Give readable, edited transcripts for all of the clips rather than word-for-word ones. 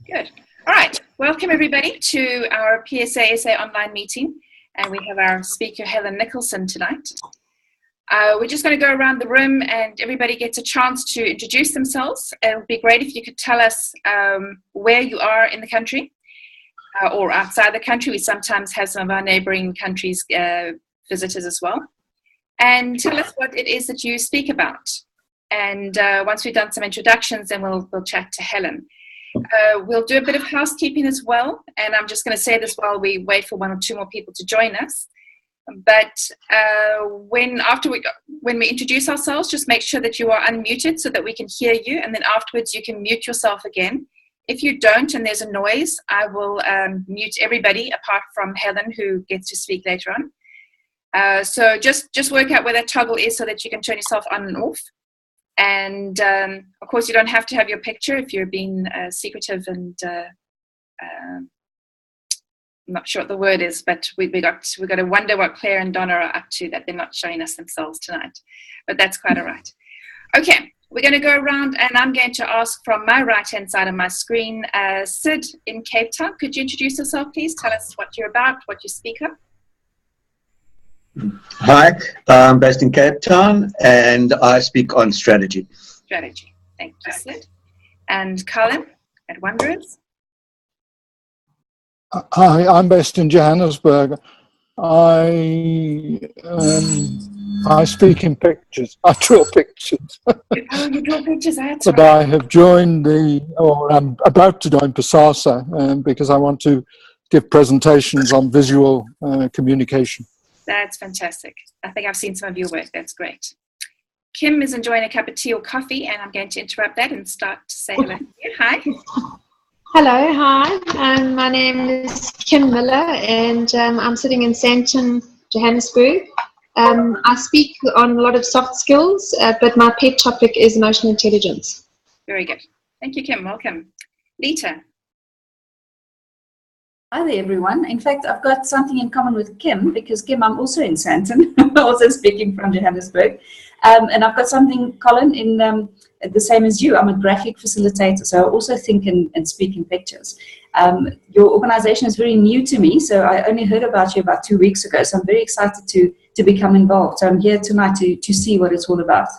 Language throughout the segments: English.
Good. All right. Welcome, everybody, to our PSA SA online meeting. And we have our speaker, Helen Nicholson, tonight. We're just going to go around the room and everybody gets a chance to introduce themselves. It would be great if you could tell us where you are in the country or outside the country. We sometimes have some of our neighboring countries visitors as well. And tell us what it is that you speak about. And once we've done some introductions, then we'll chat to Helen. We'll do a bit of housekeeping as well, and I'm just going to say this while we wait for one or two more people to join us. But when we introduce ourselves, just make sure that you are unmuted so that we can hear you, and then afterwards you can mute yourself again. If you don't and there's a noise, I will mute everybody apart from Helen, who gets to speak later on. So just work out where that toggle is so that you can turn yourself on and off. And of course, you don't have to have your picture if you're being secretive and I'm not sure what the word is, but we got to wonder what Claire and Donna are up to that they're not showing us themselves tonight. But that's quite all right. Okay, we're going to go around and I'm going to ask from my right-hand side of my screen, Sid in Cape Town. Could you introduce yourself, please? Tell us what you're about, what you speak of. Hi, I'm based in Cape Town and I speak on strategy. Strategy. Thank you, Sid. And Colin at Wanderers. Hi, I'm based in Johannesburg. I speak in pictures. I draw pictures. Oh, you draw pictures, that's but right. I have joined I'm about to join PSASA because I want to give presentations on visual communication. That's fantastic. I think I've seen some of your work. That's great. Kim is enjoying a cup of tea or coffee, and I'm going to interrupt that and start to say hello. Hi. Hello, hi. My name is Kim Miller, and I'm sitting in Sandton, Johannesburg. I speak on a lot of soft skills, but my pet topic is emotional intelligence. Very good. Thank you, Kim. Welcome. Lita. Hi there, everyone. In fact, I've got something in common with Kim because Kim, I'm also in Sandton, also speaking from Johannesburg. And I've got something, Colin, in the same as you. I'm a graphic facilitator, so I also think and speak in pictures. Your organization is very new to me, so I only heard about you about 2 weeks ago, so I'm very excited to become involved. So I'm here tonight to see what it's all about.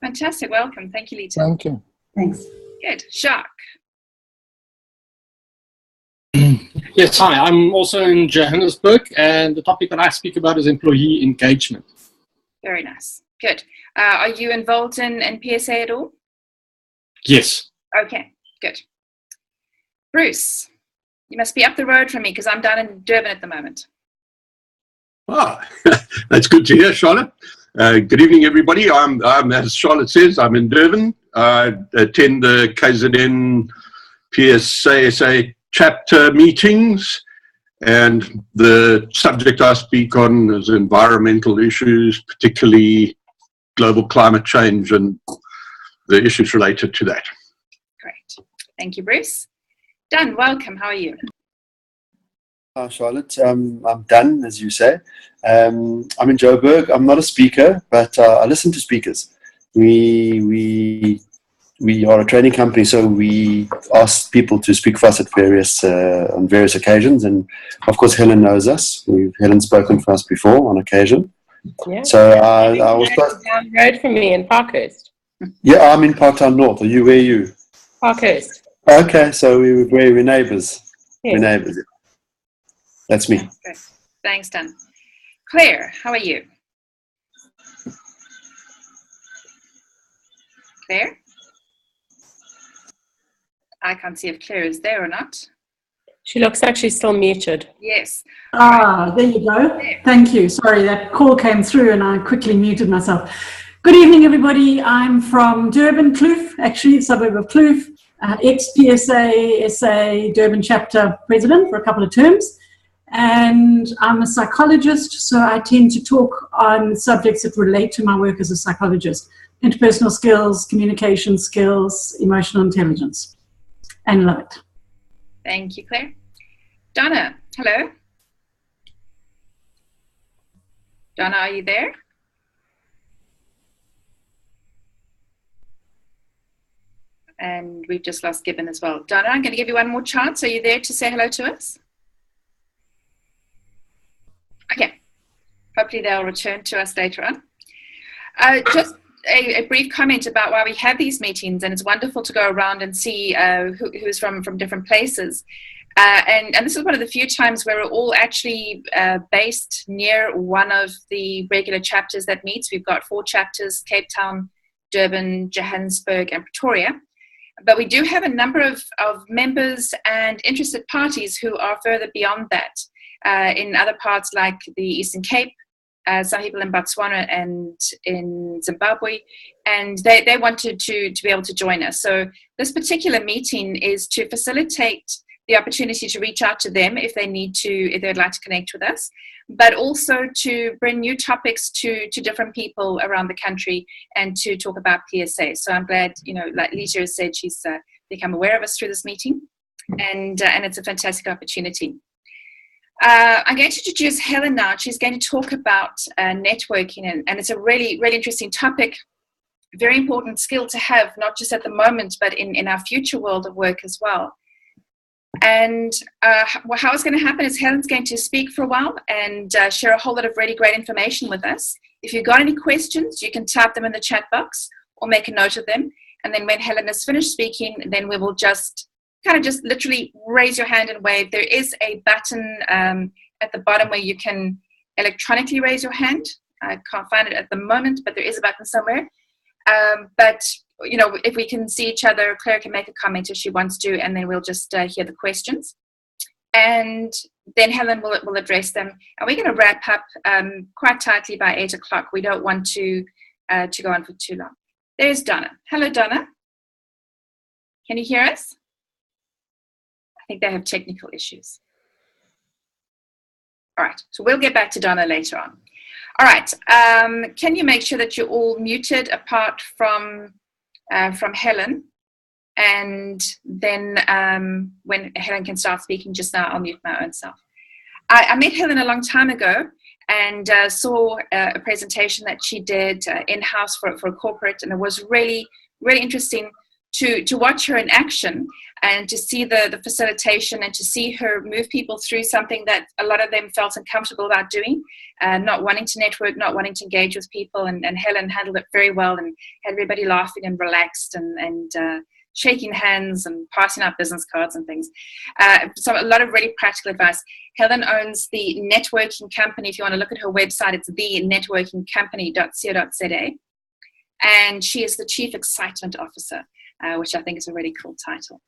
Fantastic. Welcome. Thank you, Lita. Thank you. Thanks. Good. Jacques. Yes, hi. I'm also in Johannesburg, and the topic that I speak about is employee engagement. Very nice. Good. Are you involved in PSA at all? Yes. Okay, good. Bruce, you must be up the road from me because I'm down in Durban at the moment. That's good to hear, Charlotte. Good evening, everybody. I'm as Charlotte says, I'm in Durban. I attend the KZN PSA chapter meetings, and the subject I speak on is environmental issues, particularly global climate change and the issues related to that. Great. Thank you, Bruce. Dan, welcome. How are you? Hi, Charlotte. I'm Dan, as you say. I'm in Joburg. I'm not a speaker, but I listen to speakers. We are a training company, so we ask people to speak for us at on various occasions. And of course, Helen knows us. Helen's spoken for us before on occasion. Yeah. So I was down the road from me in Parkhurst. Yeah, I'm in Parktown North. Where are you? Parkhurst. Okay, so we're neighbours. Yeah. We're neighbours. That's me. Great. Thanks, Dan. Claire, how are you? Claire? I can't see if Claire is there or not. She looks like she's still muted. Yes. There you go. Thank you. Sorry, that call came through and I quickly muted myself. Good evening, everybody. I'm from Durban, Kloof, actually, a suburb of Kloof, ex-PSA SA Durban chapter president for a couple of terms. And I'm a psychologist, so I tend to talk on subjects that relate to my work as a psychologist. Interpersonal skills, communication skills, emotional intelligence. And love it. Thank you, Claire. Donna, hello. Donna, are you there? and we've just lost Gibbon as well. Donna, I'm going to give you one more chance. Are you there to say hello to us? Okay. Hopefully they'll return to us later on. Just a brief comment about why we have these meetings, and it's wonderful to go around and see who's from different places. And this is one of the few times where we're all actually based near one of the regular chapters that meets. We've got 4 chapters: Cape Town, Durban, Johannesburg, and Pretoria. But we do have a number of members and interested parties who are further beyond that in other parts like the Eastern Cape, some people in Botswana and in Zimbabwe, and they wanted to be able to join us. So this particular meeting is to facilitate the opportunity to reach out to them if they'd like to connect with us, but also to bring new topics to different people around the country and to talk about PSA. So I'm glad, like Lisa has said, she's become aware of us through this meeting, and it's a fantastic opportunity. I'm going to introduce Helen now. She's going to talk about networking, and it's a really, really interesting topic, very important skill to have, not just at the moment, but in our future world of work as well. And how it's going to happen is Helen's going to speak for a while and share a whole lot of really great information with us. If you've got any questions, you can type them in the chat box or make a note of them. And then when Helen has finished speaking, then we will just literally raise your hand and wave. There is a button at the bottom where you can electronically raise your hand. I can't find it at the moment, but there is a button somewhere. But if we can see each other, Claire can make a comment if she wants to, and then we'll just hear the questions. And then Helen will address them. And we're going to wrap up quite tightly by 8 o'clock. We don't want to go on for too long. There's Donna. Hello, Donna. Can you hear us? I think they have technical issues. All right, so we'll get back to Donna later on. All right, can you make sure that you're all muted apart from Helen? And then when Helen can start speaking just now, I'll mute my own self. I met Helen a long time ago and saw a presentation that she did in-house for a corporate, and it was really, really interesting to watch her in action and to see the facilitation and to see her move people through something that a lot of them felt uncomfortable about doing, not wanting to network, not wanting to engage with people. And Helen handled it very well and had everybody laughing and relaxed and shaking hands and passing out business cards and things. So a lot of really practical advice. Helen owns the networking company. If you want to look at her website, it's thenetworkingcompany.co.za. And she is the Chief Excitement Officer, which I think is a really cool title.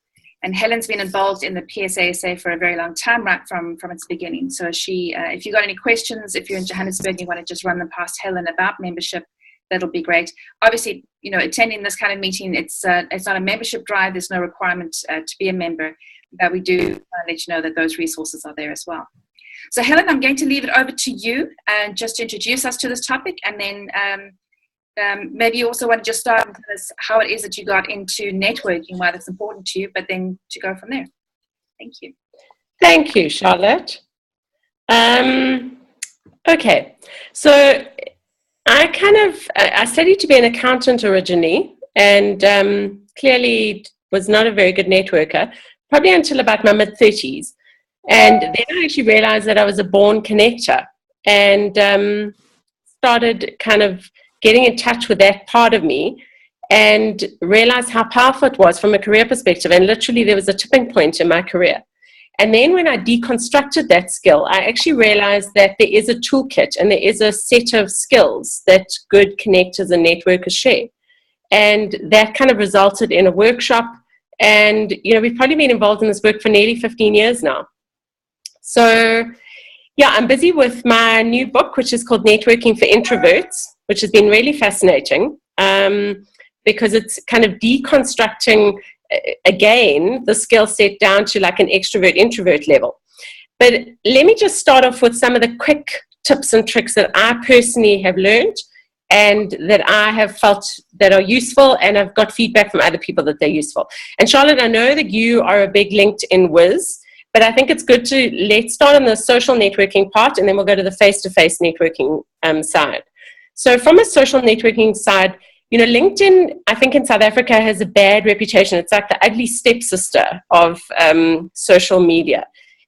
And Helen's been involved in the PSASA for a very long time, right from its beginning. So she, if you've got any questions, if you're in Johannesburg and you want to just run them past Helen about membership, that'll be great. Obviously, attending this kind of meeting, it's not a membership drive. There's no requirement to be a member, but we do let you know that those resources are there as well. So Helen, I'm going to leave it over to you just to introduce us to this topic, and then maybe you also want to just start and tell us how it is that you got into networking, why that's important to you, but then to go from there. Thank you. Thank you, Charlotte. Okay, so I studied to be an accountant originally, and clearly was not a very good networker, probably until about my mid-30s. And then I actually realized that I was a born connector, and started kind of getting in touch with that part of me and realized how powerful it was from a career perspective. And literally there was a tipping point in my career. And then when I deconstructed that skill, I actually realized that there is a toolkit and there is a set of skills that good connectors and networkers share. And that kind of resulted in a workshop. And, we've probably been involved in this work for nearly 15 years now. So, yeah, I'm busy with my new book, which is called Networking for Introverts, which has been really fascinating because it's kind of deconstructing, again, the skill set down to like an extrovert-introvert level. But let me just start off with some of the quick tips and tricks that I personally have learned and that I have felt that are useful, and I've got feedback from other people that they're useful. And Charlotte, I know that you are a big LinkedIn whiz, but I think it's good to let's start on the social networking part, and then we'll go to the face-to-face networking side. So from a social networking side, LinkedIn, I think in South Africa has a bad reputation. It's like the ugly stepsister of social media.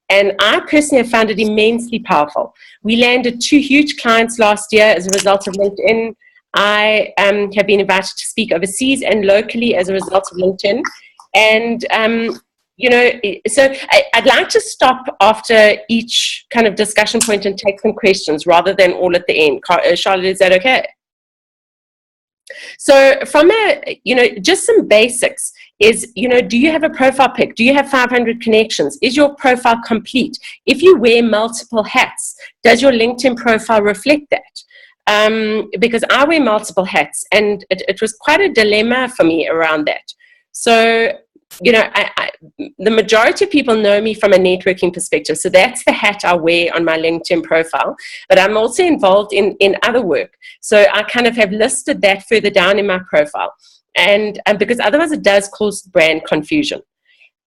And I personally have found it immensely powerful. We landed 2 huge clients last year as a result of LinkedIn. I have been invited to speak overseas and locally as a result of LinkedIn. And, so I'd like to stop after each kind of discussion point and take some questions rather than all at the end. Charlotte, is that okay? So from just some basics is, do you have a profile pic? Do you have 500 connections? Is your profile complete? If you wear multiple hats, does your LinkedIn profile reflect that? Because I wear multiple hats, and it was quite a dilemma for me around that. So, the majority of people know me from a networking perspective. So that's the hat I wear on my LinkedIn profile. But I'm also involved in other work. So I kind of have listed that further down in my profile. And because otherwise it does cause brand confusion.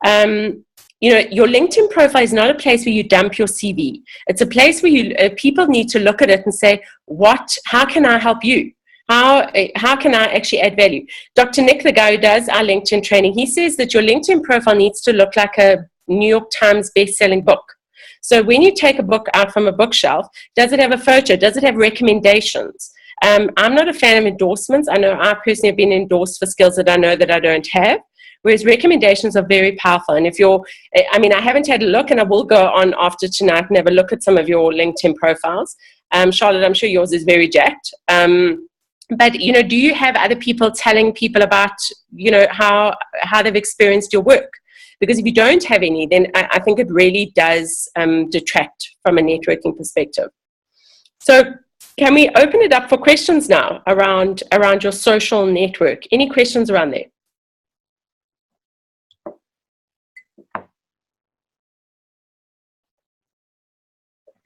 Your LinkedIn profile is not a place where you dump your CV. It's a place where people need to look at it and say, how can I help you? How can I actually add value? Dr. Nick, the guy who does our LinkedIn training, he says that your LinkedIn profile needs to look like a New York Times best-selling book. So when you take a book out from a bookshelf, does it have a photo? Does it have recommendations? I'm not a fan of endorsements. I know I personally have been endorsed for skills that I know that I don't have, whereas recommendations are very powerful. And if I haven't had a look, and I will go on after tonight and have a look at some of your LinkedIn profiles. Charlotte, I'm sure yours is very jacked. But, do you have other people telling people about, how they've experienced your work? Because if you don't have any, then I think it really does detract from a networking perspective. So can we open it up for questions now around your social network? Any questions around there?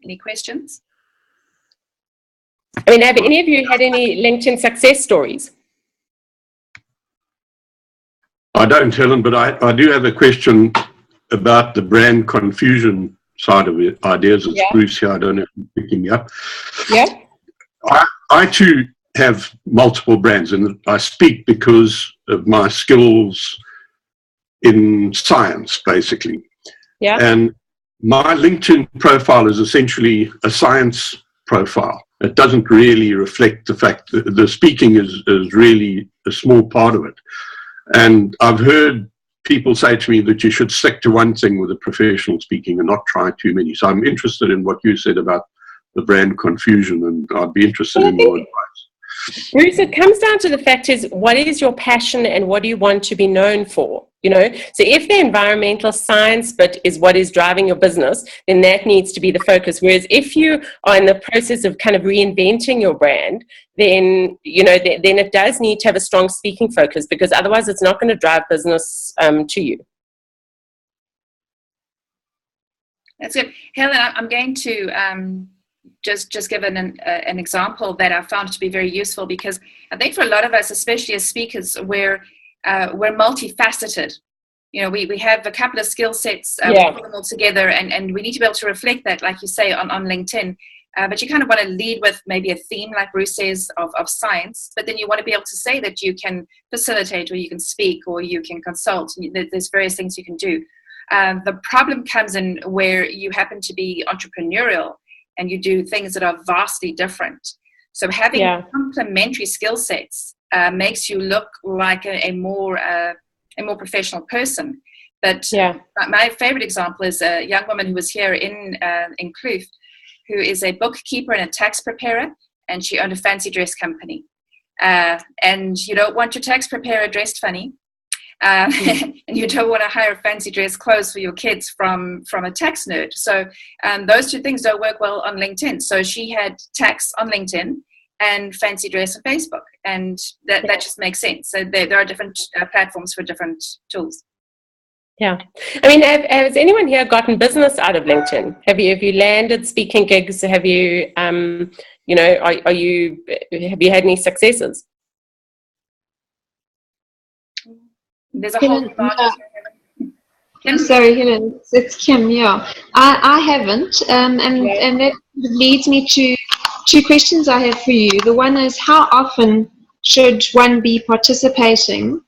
Any questions? Have any of you had any LinkedIn success stories? I don't, Helen, but I do have a question about the brand confusion side of it. Ideas. It's Bruce here. I don't know if you're picking me up. Yeah. I too have multiple brands, and I speak because of my skills in science, basically. Yeah. And my LinkedIn profile is essentially a science profile. It doesn't really reflect the fact that the speaking is really a small part of it. And I've heard people say to me that you should stick to one thing with the professional speaking and not try too many. So I'm interested in what you said about the brand confusion, and I'd be interested in your advice. Bruce, it comes down to the fact is, what is your passion and what do you want to be known for? So if the environmental science bit is what is driving your business, then that needs to be the focus. Whereas if you are in the process of kind of reinventing your brand, then, then it does need to have a strong speaking focus, because otherwise it's not going to drive business to you. That's good. Helen, I'm going to just give an example that I found to be very useful, because I think for a lot of us, especially as speakers, we're multifaceted. We have a couple of skill sets, we put them all together, and we need to be able to reflect that, like you say, on LinkedIn. But you kind of want to lead with maybe a theme, like Bruce says, of science, but then you want to be able to say that you can facilitate, or you can speak, or you can consult. There's various things you can do. The problem comes in where you happen to be entrepreneurial and you do things that are vastly different. So having complementary skill sets makes you look like a more professional person. But my favorite example is a young woman who was here in Kloof, who is a bookkeeper and a tax preparer, and she owned a fancy dress company. And you don't want your tax preparer dressed funny, and you don't want to hire fancy dress clothes for your kids from a tax nerd. So those two things don't work well on LinkedIn. So she had tax on LinkedIn and fancy dress on Facebook, and that just makes sense. So there are different platforms for different tools. Yeah, has anyone here gotten business out of LinkedIn? Have you landed speaking gigs? Have you have you had any successes? There's a whole lot. Sorry, Helen, it's Kim. Yeah, I haven't, and that leads me to two questions I have for you. The one is, how often should one be participating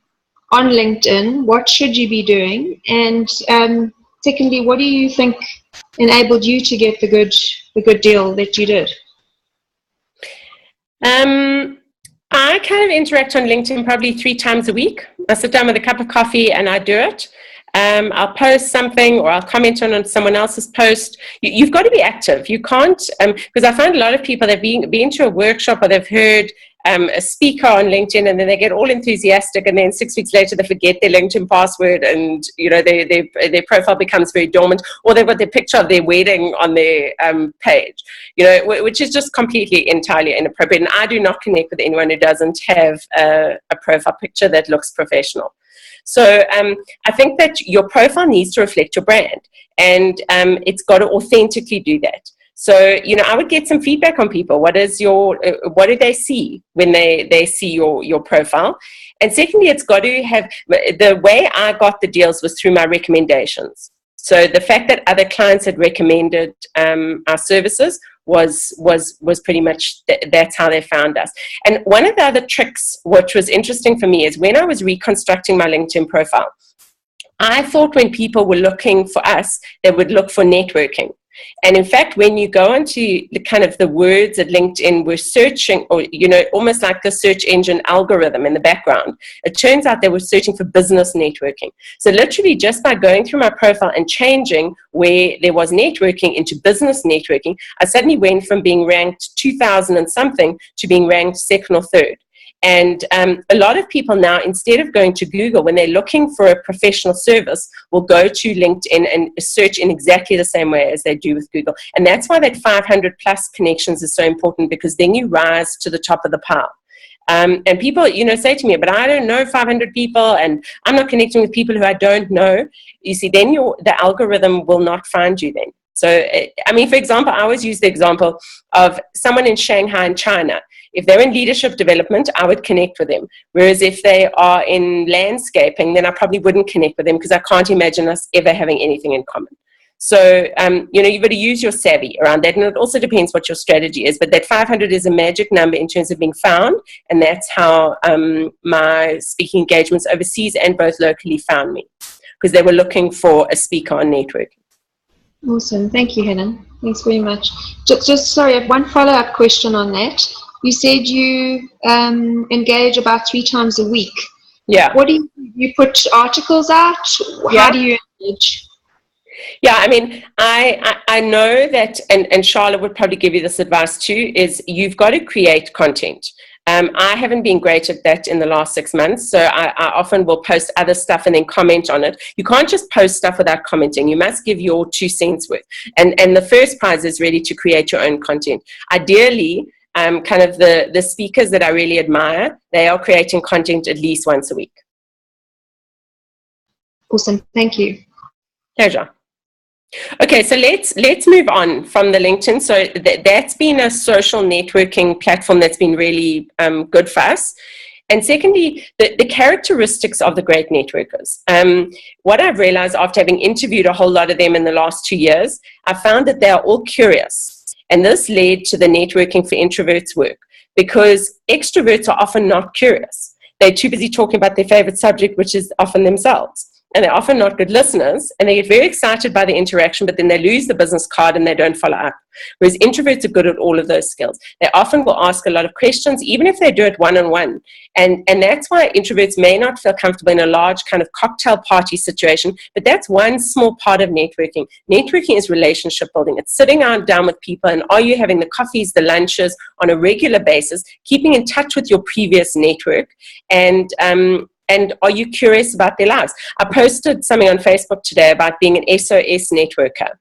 on LinkedIn? What should you be doing? And secondly, what do you think enabled you to get the good deal that you did? I kind of interact on LinkedIn probably 3 times a week. I sit down with a cup of coffee and I do it. I'll post something or I'll comment on someone else's post. You've got to be active. You can't, because I find a lot of people, they've been to a workshop or they've heard a speaker on LinkedIn and then they get all enthusiastic and then 6 weeks later they forget their LinkedIn password and, you know, their profile becomes very dormant, or they've got their picture of their wedding on their page, you know, which is just entirely inappropriate. And I do not connect with anyone who doesn't have a profile picture that looks professional. So I think that your profile needs to reflect your brand, and it's got to authentically do that. So, you know, I would get some feedback on people. What do they see when they see your profile? And secondly, it's got to have, the way I got the deals was through my recommendations. So the fact that other clients had recommended our services was pretty much, that's how they found us. And one of the other tricks, which was interesting for me, is when I was reconstructing my LinkedIn profile, I thought when people were looking for us, they would look for networking. And in fact, when you go into the kind of the words that LinkedIn were searching, or, you know, almost like the search engine algorithm in the background, it turns out they were searching for business networking. So literally just by going through my profile and changing where there was networking into business networking, I suddenly went from being ranked 2000 and something to being ranked 2nd or 3rd. And a lot of people now, instead of going to Google, when they're looking for a professional service, will go to LinkedIn and search in exactly the same way as they do with Google. And that's why that 500 plus connections is so important, because then you rise to the top of the pile. And people, you know, say to me, but I don't know 500 people and I'm not connecting with people who I don't know. You see, then the algorithm will not find you then. So, I mean, for example, I always use the example of someone in Shanghai in China. If they're in leadership development, I would connect with them. Whereas if they are in landscaping, then I probably wouldn't connect with them, because I can't imagine us ever having anything in common. So, you know, you've got to use your savvy around that. And it also depends what your strategy is. But that 500 is a magic number in terms of being found. And that's how my speaking engagements overseas and both locally found me, because they were looking for a speaker on networking. Awesome. Thank you, Helen. Thanks very much. Just sorry, I have one follow-up question on that. You said you engage about 3 times a week. Yeah. What do you put articles out? Yeah. How do you engage? Yeah, I mean, I know that, and Charlotte would probably give you this advice too, is you've got to create content. I haven't been great at that in the last 6 months, so I often will post other stuff and then comment on it. You can't just post stuff without commenting. You must give your 2 cents worth. And the first prize is really to create your own content. Ideally, kind of the speakers that I really admire, they are creating content at least once a week. Awesome. Thank you. Pleasure. Okay, so let's move on from the LinkedIn. So that's been a social networking platform that's been really good for us. And secondly, the characteristics of the great networkers. What I've realized after having interviewed a whole lot of them in the last 2 years, I found that they are all curious. And this led to the networking for introverts work, because extroverts are often not curious. They're too busy talking about their favorite subject, which is often themselves. And they're often not good listeners, and they get very excited by the interaction, but then they lose the business card and they don't follow up. Whereas introverts are good at all of those skills. They often will ask a lot of questions, even if they do it one-on-one. And that's why introverts may not feel comfortable in a large kind of cocktail party situation, but that's one small part of networking. Networking is relationship building. It's sitting down with people, and are you having the coffees, the lunches on a regular basis, keeping in touch with your previous network, and are you curious about their lives? I posted something on Facebook today about being an SOS networker.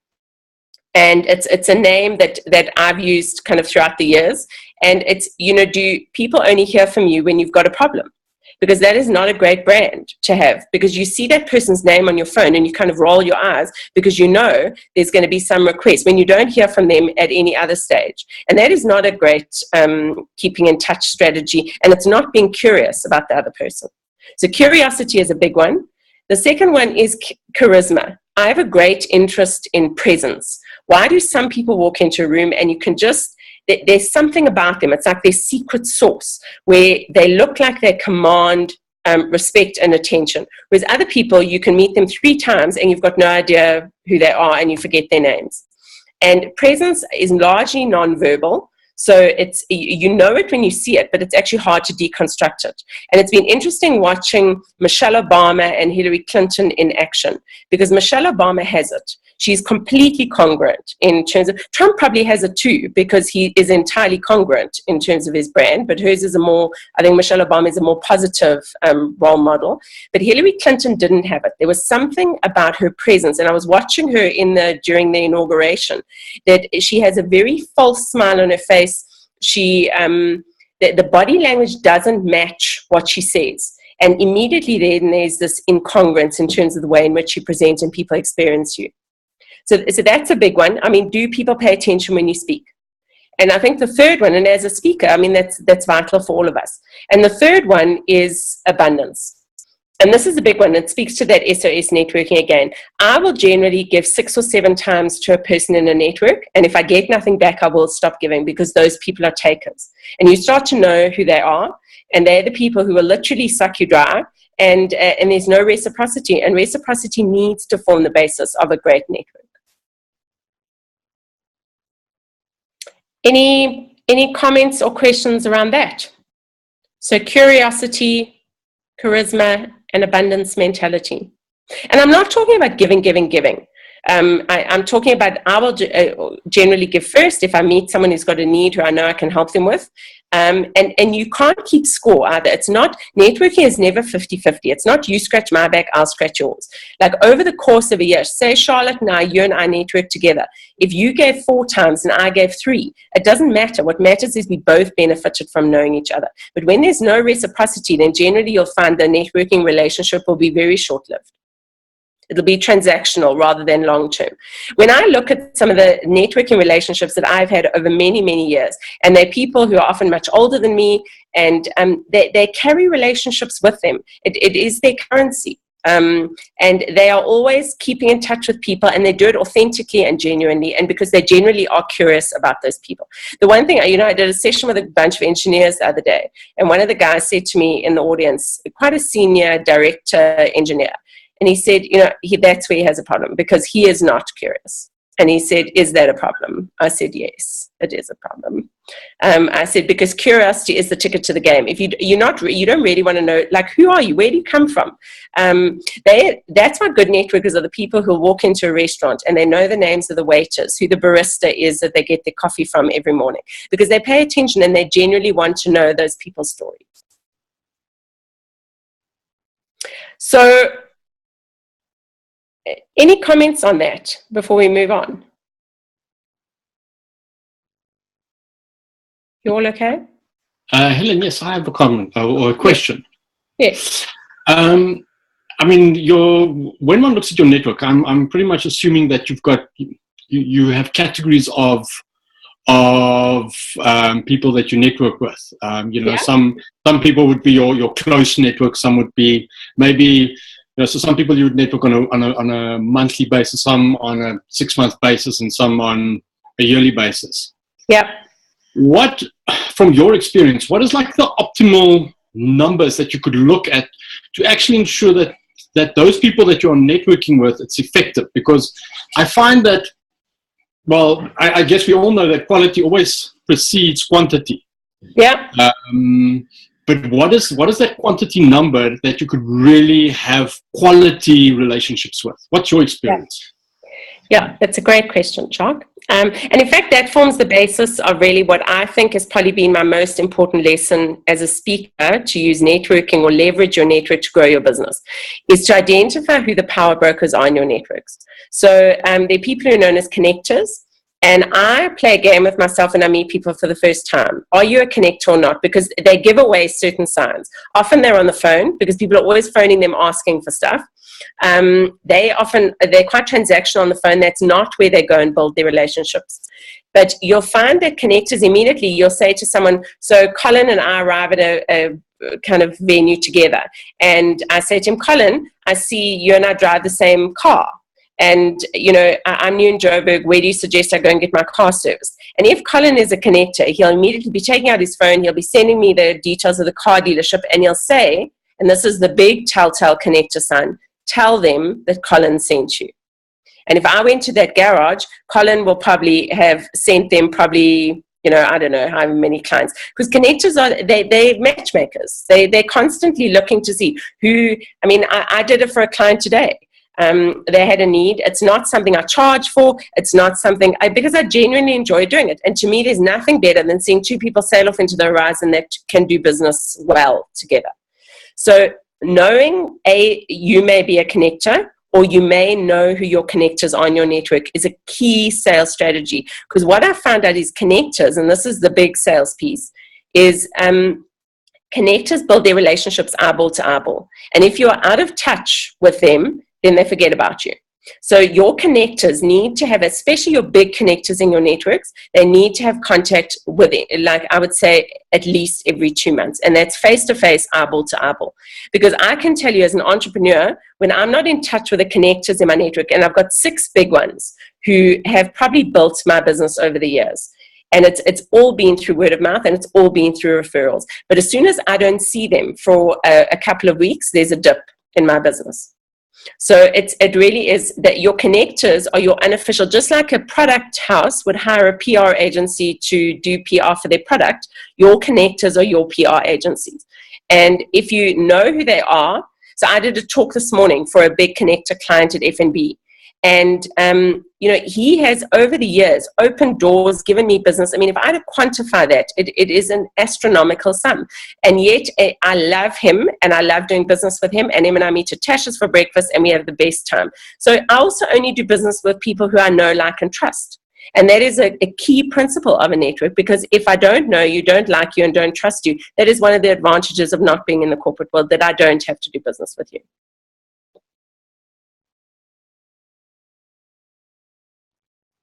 And it's a name that I've used kind of throughout the years. And it's, you know, do people only hear from you when you've got a problem? Because that is not a great brand to have, because you see that person's name on your phone and you kind of roll your eyes because you know there's going to be some request when you don't hear from them at any other stage. And that is not a great keeping in touch strategy. And it's not being curious about the other person. So curiosity is a big one. The second one is charisma. I have a great interest in presence. Why do some people walk into a room and you can just, there's something about them. It's like their secret sauce where they look like they command respect and attention. Whereas other people, you can meet them 3 times and you've got no idea who they are and you forget their names. And presence is largely non-verbal. So it's, you know it when you see it, but it's actually hard to deconstruct it. And it's been interesting watching Michelle Obama and Hillary Clinton in action, because Michelle Obama has it. She's completely congruent in terms of, Trump probably has it too, because he is entirely congruent in terms of his brand, but hers is a more, I think Michelle Obama is a more positive role model. But Hillary Clinton didn't have it. There was something about her presence, and I was watching her during the inauguration, that she has a very false smile on her face. She, the body language doesn't match what she says. And immediately then there's this incongruence in terms of the way in which you present and people experience you. So that's a big one. I mean, do people pay attention when you speak? And I think the third one, and as a speaker, I mean, that's vital for all of us. And the third one is abundance. And this is a big one. It speaks to that SOS networking again. I will generally give 6 or 7 times to a person in a network. And if I get nothing back, I will stop giving, because those people are takers. And you start to know who they are. And they're the people who will literally suck you dry. And there's no reciprocity. And reciprocity needs to form the basis of a great network. Any comments or questions around that? So curiosity, charisma, and abundance mentality. And I'm not talking about giving. I'm talking about, I will generally give first if I meet someone who's got a need who I know I can help them with. And you can't keep score either. It's not, networking is never 50-50. It's not you scratch my back, I'll scratch yours. Like over the course of a year, say Charlotte and I, you and I network together. If you gave 4 times and I gave 3, it doesn't matter. What matters is we both benefited from knowing each other. But when there's no reciprocity, then generally you'll find the networking relationship will be very short-lived. It'll be transactional rather than long-term. When I look at some of the networking relationships that I've had over many, many years, and they're people who are often much older than me, and they carry relationships with them. It is their currency. And they are always keeping in touch with people, and they do it authentically and genuinely, and because they generally are curious about those people. The one thing, I did a session with a bunch of engineers the other day, and one of the guys said to me in the audience, quite a senior director engineer, and he said, that's where he has a problem, because he is not curious. And he said, is that a problem? I said, yes, it is a problem. I said, because curiosity is the ticket to the game. If you don't really want to know, like, who are you? Where do you come from? That's why good networkers are the people who walk into a restaurant and they know the names of the waiters, who the barista is that they get their coffee from every morning, because they pay attention and they genuinely want to know those people's stories. So, any comments on that before we move on? You all okay? Helen, yes, I have a comment or a question. Yes. I mean, when one looks at your network, I'm pretty much assuming that you have categories of people that you network with. Yeah. Some people would be your close network. Some would be maybe. So some people you would network on a monthly basis, some on a 6-month basis, and some on a yearly basis. Yeah. What, from your experience, what is like the optimal numbers that you could look at to actually ensure that those people that you're networking with, it's effective? Because I find that, well, I guess we all know that quality always precedes quantity. Yeah. But what is that quantity number that you could really have quality relationships with? What's your experience? Yeah, that's a great question, Jacques. And in fact, that forms the basis of really what I think has probably been my most important lesson as a speaker to use networking or leverage your network to grow your business, is to identify who the power brokers are in your networks. So there are people who are known as connectors. And I play a game with myself when I meet people for the first time. Are you a connector or not? Because they give away certain signs. Often they're on the phone, because people are always phoning them asking for stuff. They're quite transactional on the phone. That's not where they go and build their relationships. But you'll find that connectors, immediately you'll say to someone, so Colin and I arrive at a kind of venue together. And I say to him, Colin, I see you and I drive the same car. And, I'm new in Joburg. Where do you suggest I go and get my car serviced? And if Colin is a connector, he'll immediately be taking out his phone. He'll be sending me the details of the car dealership, and he'll say, and this is the big telltale connector sign, tell them that Colin sent you. And if I went to that garage, Colin will probably have sent them I don't know how many clients, because connectors they're matchmakers. They're constantly looking to see who. I did it for a client today. They had a need. It's not something I charge for. It's not something because I genuinely enjoy doing it. And to me, there's nothing better than seeing two people sail off into the horizon that can do business well together. So knowing you may be a connector, or you may know who your connectors are on your network, is a key sales strategy. Because what I found out is connectors, and this is the big sales piece, is connectors build their relationships eyeball to eyeball. And if you are out of touch with them, then they forget about you. So your connectors need to have, especially your big connectors in your networks, they need to have contact with it, like I would say at least every 2 months. And that's face-to-face, eyeball to eyeball. Because I can tell you as an entrepreneur, when I'm not in touch with the connectors in my network, and I've got 6 big ones who have probably built my business over the years, and it's all been through word of mouth, and it's all been through referrals. But as soon as I don't see them for a couple of weeks, there's a dip in my business. So it really is that your connectors are your unofficial, just like a product house would hire a PR agency to do PR for their product, your connectors are your PR agencies. And if you know who they are, so I did a talk this morning for a big connector client at FNB. And, he has over the years opened doors, given me business. If I had to quantify that, it is an astronomical sum. And yet I love him, and I love doing business with him. And him and I meet at Tasha's for breakfast, and we have the best time. So I also only do business with people who I know, like, and trust. And that is a key principle of a network, because if I don't know you, don't like you, and don't trust you, that is one of the advantages of not being in the corporate world, that I don't have to do business with you.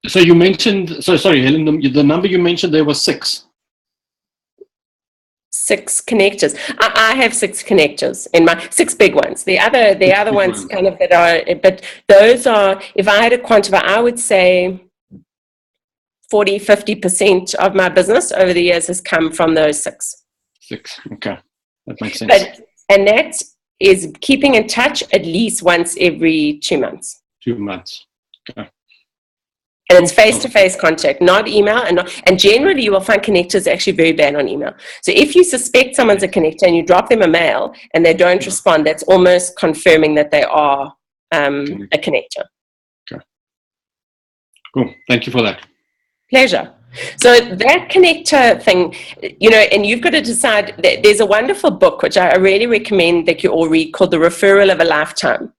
So you mentioned, sorry, Helen, the number you mentioned there was 6. 6 connectors. I have 6 connectors in my 6 big ones. The other ones kind of that are, but those are, if I had to quantify, I would say 40-50% of my business over the years has come from those 6. 6, okay, that makes sense. And that is keeping in touch at least once every 2 months. 2 months, okay. And it's face-to-face contact, not email. And generally, you will find connectors actually very bad on email. So if you suspect someone's a connector and you drop them a mail and they don't respond, that's almost confirming that they are a connector. Okay. Cool. Thank you for that. Pleasure. So that connector thing, and you've got to decide. There's a wonderful book, which I really recommend that you all read, called The Referral of a Lifetime.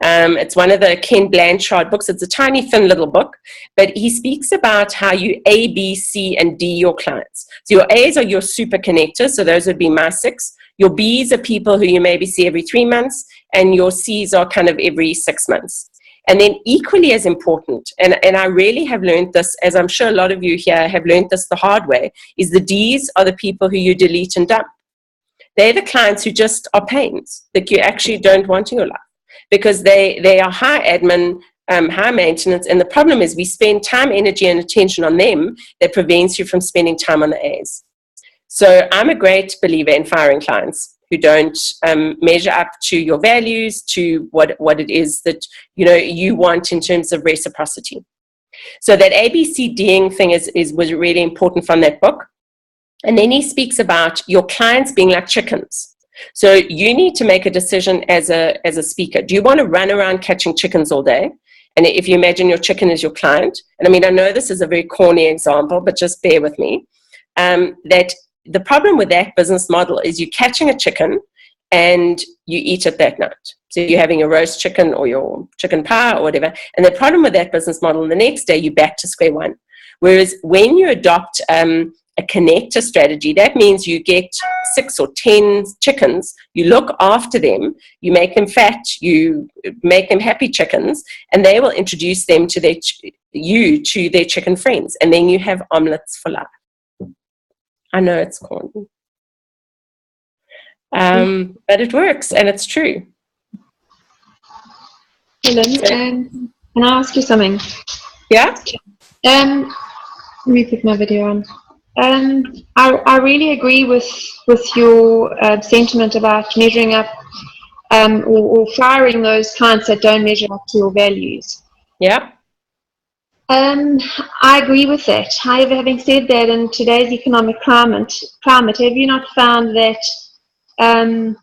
It's one of the Ken Blanchard books. It's a tiny, thin little book, but he speaks about how you A, B, C, and D your clients. So your A's are your super connectors, so those would be my 6. Your B's are people who you maybe see every 3 months, and your C's are kind of every 6 months. And then equally as important, and I really have learned this, as I'm sure a lot of you here have learned this the hard way, is the D's are the people who you delete and dump. They're the clients who just are pains that you actually don't want in your life, because they are high admin, high maintenance, and the problem is we spend time, energy, and attention on them that prevents you from spending time on the A's. So I'm a great believer in firing clients who don't measure up to your values, to what it is that you want in terms of reciprocity. So that ABCDing thing was really important from that book. And then he speaks about your clients being like chickens. So you need to make a decision as a speaker. Do you want to run around catching chickens all day? And if you imagine your chicken is your client, and I know this is a very corny example, but just bear with me, that the problem with that business model is you're catching a chicken and you eat it that night. So you're having a roast chicken or your chicken pie or whatever. And the problem with that business model, the next day you're back to square one. Whereas when you adopt a connector strategy, that means you get 6 or 10 chickens, you look after them, you make them fat, you make them happy chickens, and they will introduce them to their chicken friends, and then you have omelets for life. I know it's corny, but it works, and it's true. Helen, Can I ask you something? Yeah? Let me put my video on. I really agree with your sentiment about measuring up or firing those clients that don't measure up to your values. Yeah. I agree with that. However, having said that, in today's economic climate, have you not found that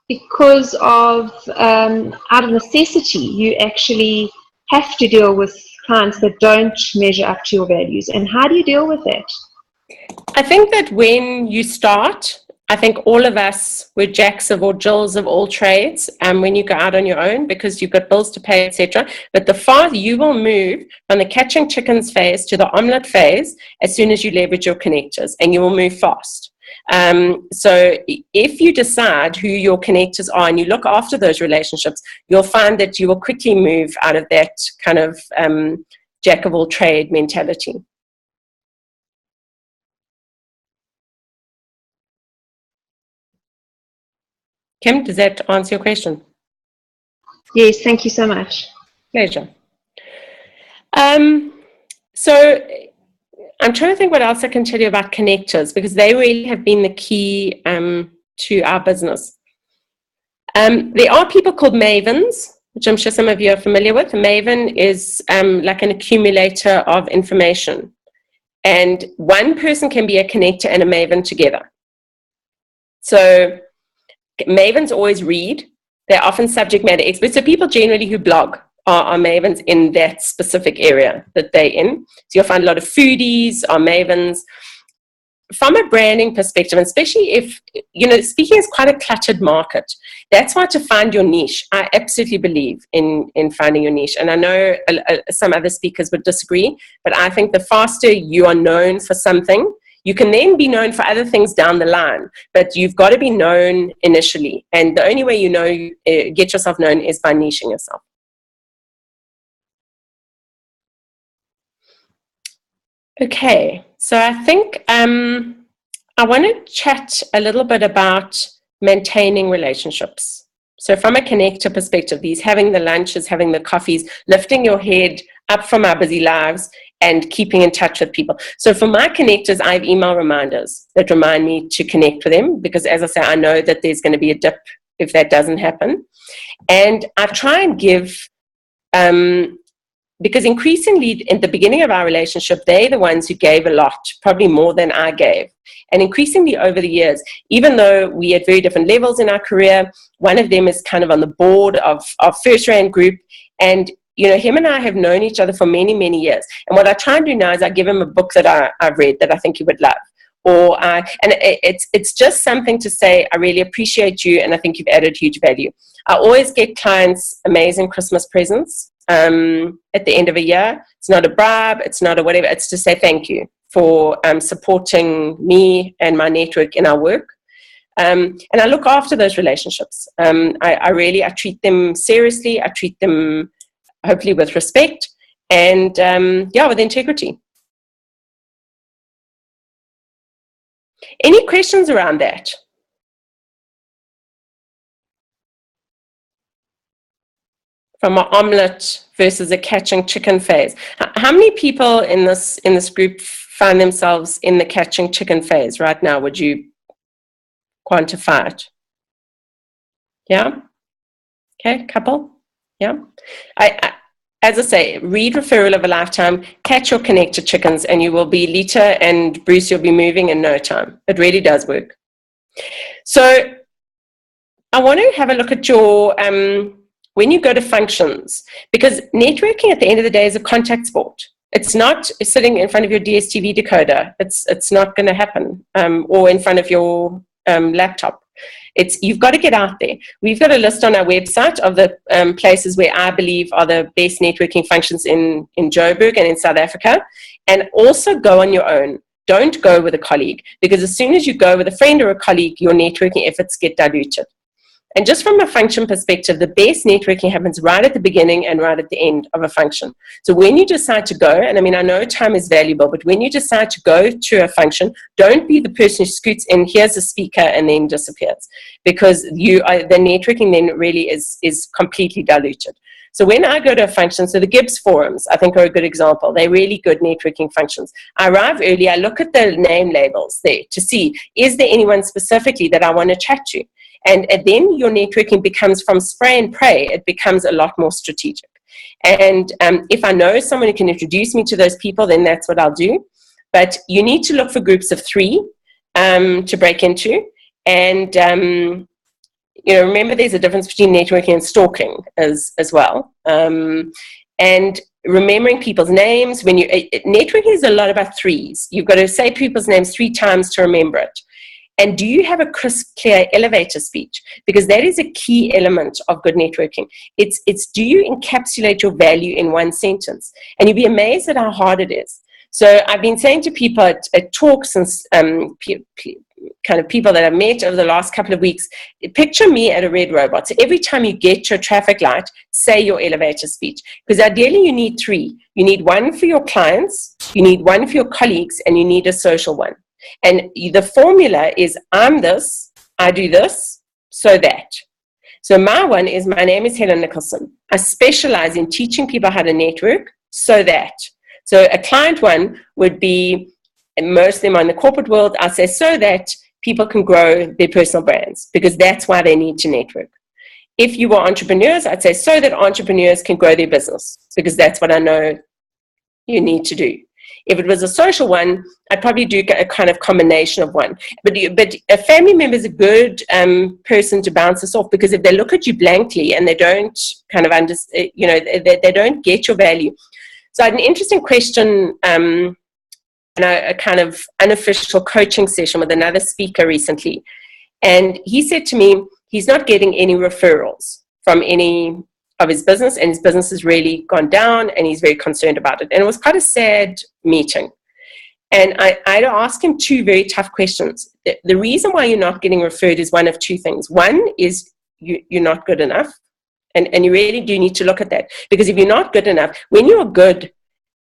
because of out of necessity, you actually have to deal with clients that don't measure up to your values? And how do you deal with that? I think that when you start, I think all of us, we're jacks of all Jills of all trades, when you go out on your own, because you've got bills to pay, etc. But the farther you will move from the catching chickens phase to the omelette phase as soon as you leverage your connectors, and you will move fast. So if you decide who your connectors are and you look after those relationships, you'll find that you will quickly move out of that kind of jack of all trade mentality. Kim, does that answer your question? Yes, thank you so much. Pleasure. So I'm trying to think what else I can tell you about connectors, because they really have been the key to our business. There are people called mavens, which I'm sure some of you are familiar with. A maven is like an accumulator of information. And one person can be a connector and a maven together. So mavens always read. They're often subject matter experts. So people generally who blog are mavens in that specific area that they're in. So you'll find a lot of foodies are mavens. From a branding perspective, and especially if, you know, speaking is quite a cluttered market. That's why to find your niche, I absolutely believe in finding your niche. And I know some other speakers would disagree, but I think the faster you are known for something, you can then be known for other things down the line, but you've got to be known initially. And the only way you know, get yourself known is by niching yourself. Okay, so I think I want to chat a little bit about maintaining relationships. So from a connector perspective, these having the lunches, having the coffees, lifting your head up from our busy lives and keeping in touch with people. So for my connectors, I have email reminders that remind me to connect with them, because as I say, I know that there's going to be a dip if that doesn't happen. And I try and give, because increasingly in the beginning of our relationship, they're the ones who gave a lot, probably more than I gave. And increasingly over the years, even though we at very different levels in our career, one of them is kind of on the board of First Rand Group, and you know, him and I have known each other for many, many years. And what I try and do now is I give him a book that I've read that I think he would love. And it's just something to say, I really appreciate you and I think you've added huge value. I always get clients amazing Christmas presents at the end of a year. It's not a bribe, it's not a whatever, it's to say thank you for supporting me and my network in our work. And I look after those relationships. I treat them seriously, I treat them hopefully with respect and with integrity. Any questions around that? From an omelette versus a catching chicken phase. How many people in this group find themselves in the catching chicken phase right now? Would you quantify it? Yeah? Okay, couple? Yeah? As I say, read Referral of a Lifetime, catch your connected chickens, and you will be Lita and Bruce, you'll be moving in no time. It really does work. So I want to have a look at your, when you go to functions, because networking at the end of the day is a contact sport. It's not sitting in front of your DSTV decoder. It's not going to happen, or in front of your laptop. You've got to get out there. We've got a list on our website of the places where I believe are the best networking functions in Joburg and in South Africa. And also go on your own. Don't go with a colleague, because as soon as you go with a friend or a colleague, your networking efforts get diluted. And just from a function perspective, the best networking happens right at the beginning and right at the end of a function. So when you decide to go, and I mean, I know time is valuable, but when you decide to go to a function, don't be the person who scoots in, here's a speaker, and then disappears, because the networking then really is completely diluted. So when I go to a function, so the Gibbs forums, I think, are a good example. They're really good networking functions. I arrive early, I look at the name labels there to see, is there anyone specifically that I want to chat to? And then your networking becomes from spray and pray, it becomes a lot more strategic. And if I know someone who can introduce me to those people, then that's what I'll do. But you need to look for groups of 3 to break into. And, remember there's a difference between networking and stalking as well. And remembering people's names. Networking is a lot about 3s. You've got to say people's names 3 times to remember it. And do you have a crisp, clear elevator speech? Because that is a key element of good networking. It's do you encapsulate your value in one sentence? And you'd be amazed at how hard it is. So I've been saying to people at talks and kind of people that I've met over the last couple of weeks, picture me at a red robot. So every time you get to a traffic light, say your elevator speech. Because ideally you need 3. You need 1 for your clients, you need 1 for your colleagues, and you need a social one. And the formula is, I'm this, I do this, so that. So my one is, my name is Helen Nicholson. I specialize in teaching people how to network, so that. So a client one would be, and most of them are in the corporate world, I say, so that people can grow their personal brands, because that's why they need to network. If you were entrepreneurs, I'd say, so that entrepreneurs can grow their business, because that's what I know you need to do. If it was a social one, I'd probably do a kind of combination of one. But a family member is a good person to bounce this off, because if they look at you blankly and they don't kind of understand, they don't get your value. So I had an interesting question, a kind of unofficial coaching session with another speaker recently. And he said to me, he's not getting any referrals from any of his business, and his business has really gone down, and he's very concerned about it. And it was quite a sad meeting. And I had to ask him 2 very tough questions. The reason why you're not getting referred is one of 2 things. One is you're not good enough. And you really do need to look at that. Because if you're not good enough, when you're good,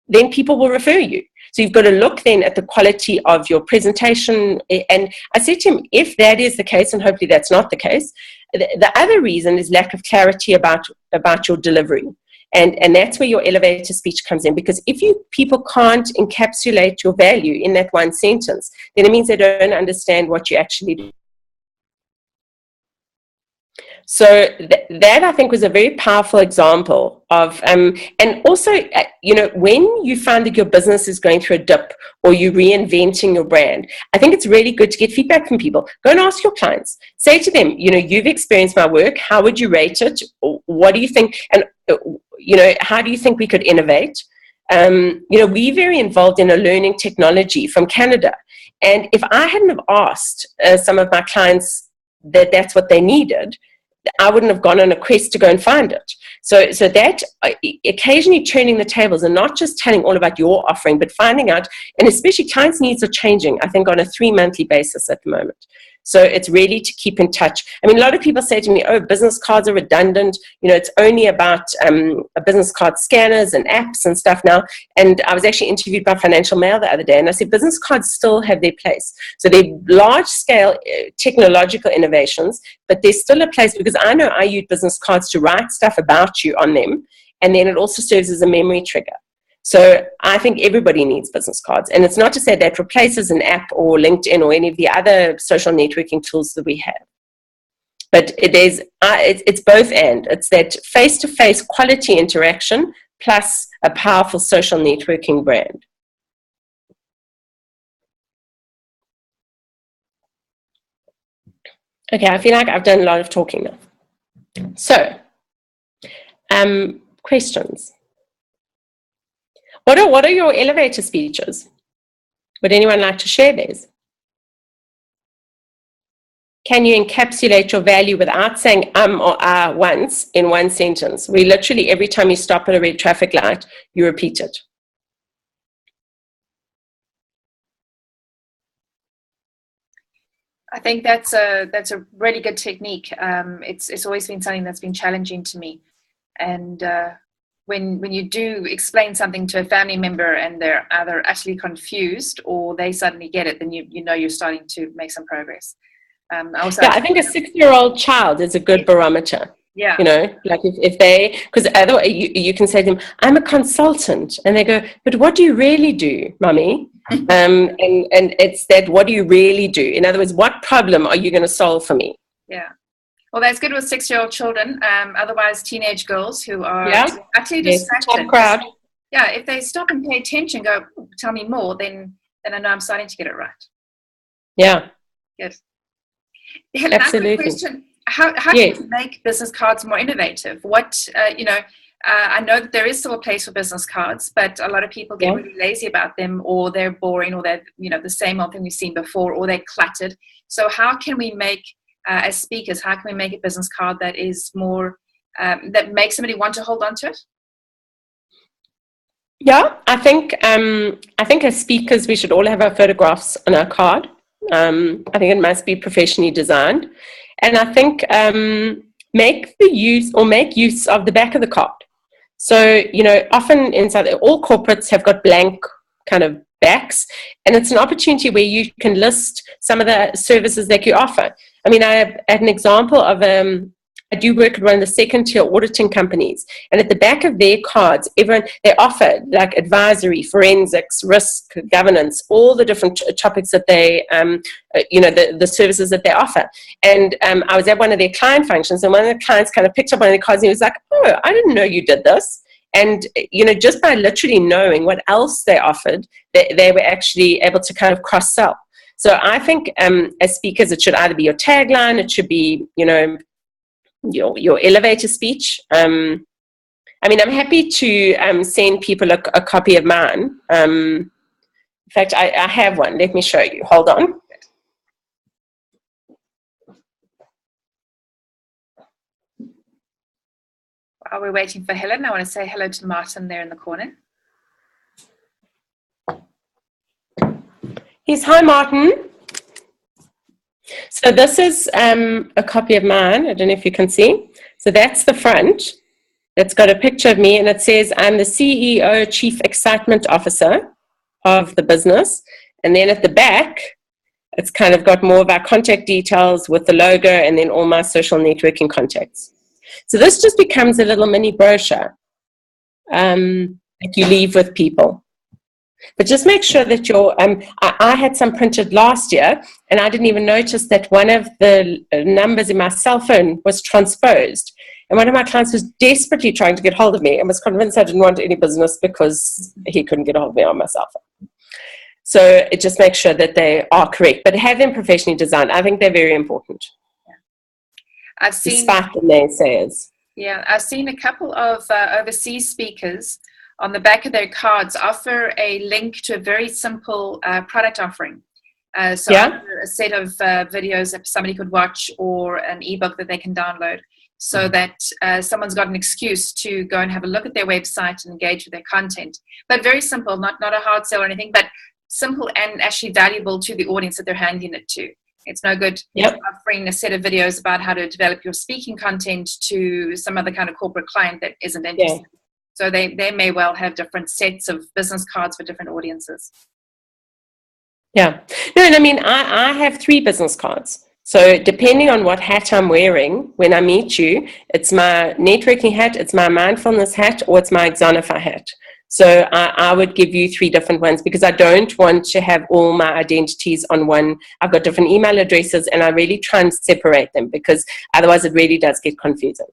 then people will refer you. So you've got to look then at the quality of your presentation. And I said to him, if that is the case, and hopefully that's not the case, the other reason is lack of clarity about your delivery. And that's where your elevator speech comes in. Because if people can't encapsulate your value in that one sentence, then it means they don't understand what you actually do. So that I think was a very powerful example of, and also, when you find that your business is going through a dip or you're reinventing your brand, I think it's really good to get feedback from people. Go and ask your clients. Say to them, you've experienced my work. How would you rate it? What do you think? And, how do you think we could innovate? We're very involved in a learning technology from Canada. And if I hadn't have asked some of my clients that that's what they needed, I wouldn't have gone on a quest to go and find it. So that occasionally turning the tables and not just telling all about your offering, but finding out, and especially clients' needs are changing, I think, on a 3-monthly basis at the moment. So it's really to keep in touch. I mean, a lot of people say to me, oh, business cards are redundant. It's only about business card scanners and apps and stuff now. And I was actually interviewed by Financial Mail the other day, and I said, business cards still have their place. So they're large-scale technological innovations, but there's still a place, because I know I use business cards to write stuff about you on them, and then it also serves as a memory trigger. So I think everybody needs business cards. And it's not to say that replaces an app or LinkedIn or any of the other social networking tools that we have. But it's both and. It's that face-to-face quality interaction plus a powerful social networking brand. Okay, I feel like I've done a lot of talking now. So, questions? What are your elevator speeches? Would anyone like to share theirs? Can you encapsulate your value without saying or once in one sentence? We literally, every time you stop at a red traffic light, you repeat it. I think that's a really good technique. It's always been something that's been challenging to me. And when you do explain something to a family member and they're either actually confused or they suddenly get it, then you know you're starting to make some progress. I think a 6-year-old child is a good barometer. Yeah. You know, like if they, because otherwise you can say to them, I'm a consultant. And they go, but what do you really do, mummy? And it's that, what do you really do? In other words, what problem are you going to solve for me? Yeah. Well, that's good with 6-year-old children. Otherwise, teenage girls who are utterly distracted. Top crowd. Yeah, if they stop and pay attention, go, tell me more, then I know I'm starting to get it right. Yeah. Good. Helen, absolutely. I have a question. How can you make business cards more innovative? What, I know that there is still a place for business cards, but a lot of people get really lazy about them, or they're boring, or they're, the same old thing we've seen before, or they're cluttered. So how can we make, as speakers, how can we make a business card that is more, that makes somebody want to hold on to it? Yeah, I think as speakers, we should all have our photographs on our card. I think it must be professionally designed. And I think make use of the back of the card. So, often inside, all corporates have got blank kind of backs, and it's an opportunity where you can list some of the services that you offer. I mean, I have an example of I do work at one of the second-tier auditing companies, and at the back of their cards, they offer like advisory, forensics, risk, governance, all the different topics that they, the services that they offer. And I was at one of their client functions, and one of the clients kind of picked up one of their cards, and he was like, "Oh, I didn't know you did this." And, just by literally knowing what else they offered, they were actually able to kind of cross-sell. So I think as speakers, it should either be your tagline, it should be, your elevator speech. I'm happy to send people a copy of mine. In fact, I have one. Let me show you. Hold on. While we're waiting for Helen, I want to say hello to Martin there in the corner. Yes, hi, Martin. So this is a copy of mine. I don't know if you can see. So that's the front. It's got a picture of me, and it says, I'm the CEO, Chief Excitement Officer of the business. And then at the back, it's kind of got more of our contact details with the logo, and then all my social networking contacts. So this just becomes a little mini brochure that you leave with people. But just make sure that I had some printed last year, and I didn't even notice that one of the numbers in my cell phone was transposed. And one of my clients was desperately trying to get hold of me and was convinced I didn't want any business because he couldn't get hold of me on my cell phone. So it just makes sure that they are correct, but have them professionally designed. I think they're very important. I've seen, despite the naysayers. Yeah, I've seen a couple of overseas speakers on the back of their cards offer a link to a very simple product offering. So either a set of videos that somebody could watch, or an ebook that they can download, so that someone's got an excuse to go and have a look at their website and engage with their content. But very simple, not a hard sell or anything, but simple and actually valuable to the audience that they're handing it to. It's no good offering a set of videos about how to develop your speaking content to some other kind of corporate client that isn't interested. Yeah. So they may well have different sets of business cards for different audiences. Yeah. No, and I mean, I have 3 business cards. So depending on what hat I'm wearing when I meet you, it's my networking hat, it's my mindfulness hat, or it's my Exonify hat. So I would give you 3 different ones, because I don't want to have all my identities on one. I've got different email addresses, and I really try and separate them, because otherwise it really does get confusing.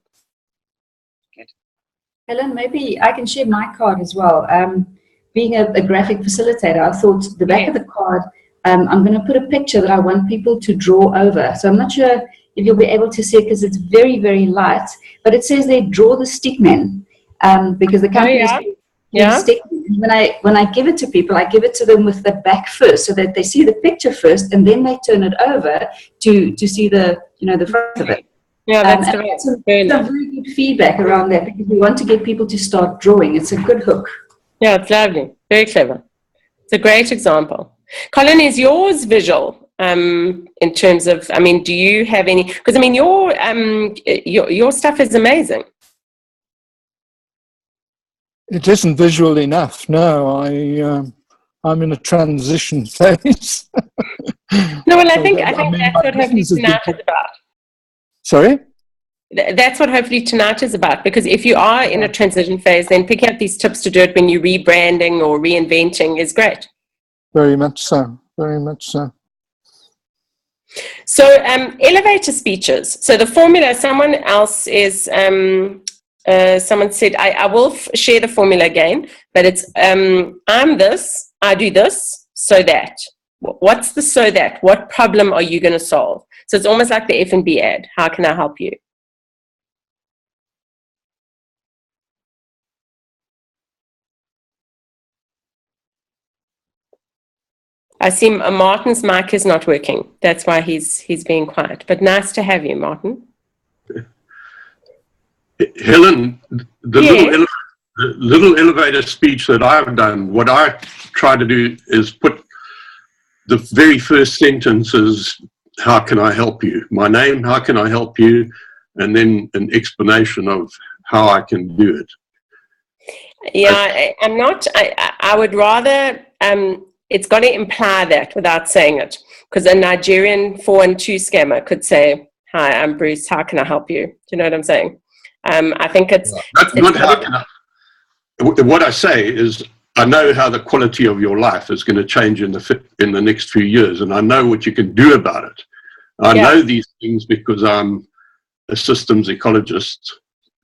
Good. Helen, maybe I can share my card as well. Being a graphic facilitator, I thought the back of the card, I'm going to put a picture that I want people to draw over. So I'm not sure if you'll be able to see it, because it's very, very light, but it says they draw the stickman, because the company is... Yeah. When I give it to people, I give it to them with the back first, so that they see the picture first, and then they turn it over to see the the front of it. Yeah, that's some very good feedback around that, because we want to get people to start drawing. It's a good hook. Yeah, it's lovely, very clever. It's a great example. Colin, is yours visual? In terms of, I mean, do you have any? Because I mean, your stuff is amazing. It isn't visual enough. No, I'm in a transition phase. No, well, I think that's what Helen Nicholson is about. Sorry? That's what hopefully tonight is about, because if you are in a transition phase, then picking up these tips to do it when you're rebranding or reinventing is great. Very much so. Very much so. So elevator speeches. So the formula, someone else is, someone said, I will share the formula again, but it's I'm this, I do this, so that. What's the so that? What problem are you going to solve? So it's almost like the F&B ad. How can I help you? I see Martin's mic is not working. That's why he's being quiet. But nice to have you, Martin. Helen, the little elevator speech that I've done, what I try to do is put the very first sentence is, how can I help you? My name, how can I help you? And then an explanation of how I can do it. Yeah, I'm not, I would rather, it's got to imply that without saying it. Because a Nigerian 412 scammer could say, hi, I'm Bruce, how can I help you? Do you know what I'm saying? I think it's... Not how can I, what I say is, I know how the quality of your life is going to change in the next few years, and I know what you can do about it. I know these things because I'm a systems ecologist,